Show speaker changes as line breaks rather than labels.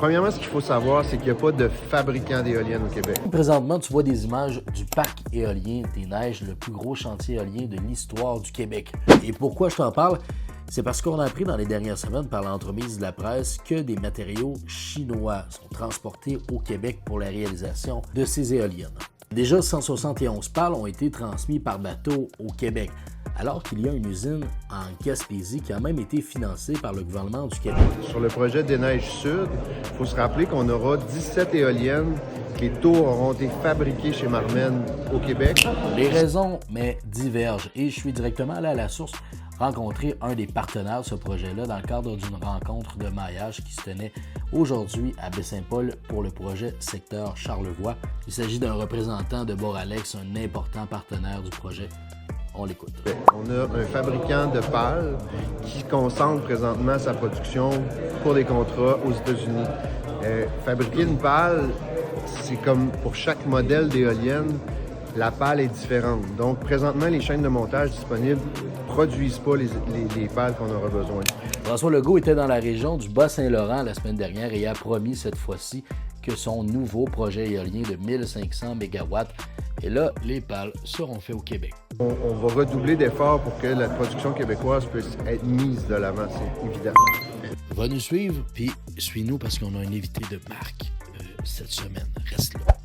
Premièrement, ce qu'il faut savoir, c'est qu'il n'y a pas de fabricant d'éoliennes au Québec.
Présentement, tu vois des images du parc éolien des Neiges, le plus gros chantier éolien de l'histoire du Québec. Et pourquoi je t'en parle? C'est parce qu'on a appris dans les dernières semaines par l'entremise de la presse que des matériaux chinois sont transportés au Québec pour la réalisation de ces éoliennes. Déjà, 171 pales ont été transmis par bateau au Québec, alors qu'il y a une usine en Gaspésie qui a même été financée par le gouvernement du Québec.
Sur le projet des Neiges Sud, il faut se rappeler qu'on aura 17 éoliennes. Les tours auront été fabriqués chez Marmen au Québec.
Les raisons, mais divergent, et je suis directement allé à la source rencontrer un des partenaires de ce projet-là dans le cadre d'une rencontre de maillage qui se tenait aujourd'hui à Baie-Saint-Paul pour le projet secteur Charlevoix. Il s'agit d'un représentant de Boralex, un important partenaire du projet. On l'écoute.
On a un fabricant de pales qui concentre présentement sa production pour des contrats aux États-Unis. Fabriquer une pale, c'est comme pour chaque modèle d'éolienne, la pale est différente. Donc, présentement, les chaînes de montage disponibles ne produisent pas les pales qu'on aura besoin.
François Legault était dans la région du Bas-Saint-Laurent la semaine dernière et a promis cette fois-ci que son nouveau projet éolien de 1500 MW, et là, les pales seront faits au Québec.
On va redoubler d'efforts pour que la production québécoise puisse être mise de l'avant, c'est évident.
Va nous suivre, puis suis-nous parce qu'on a un invité de marque cette semaine. Reste là.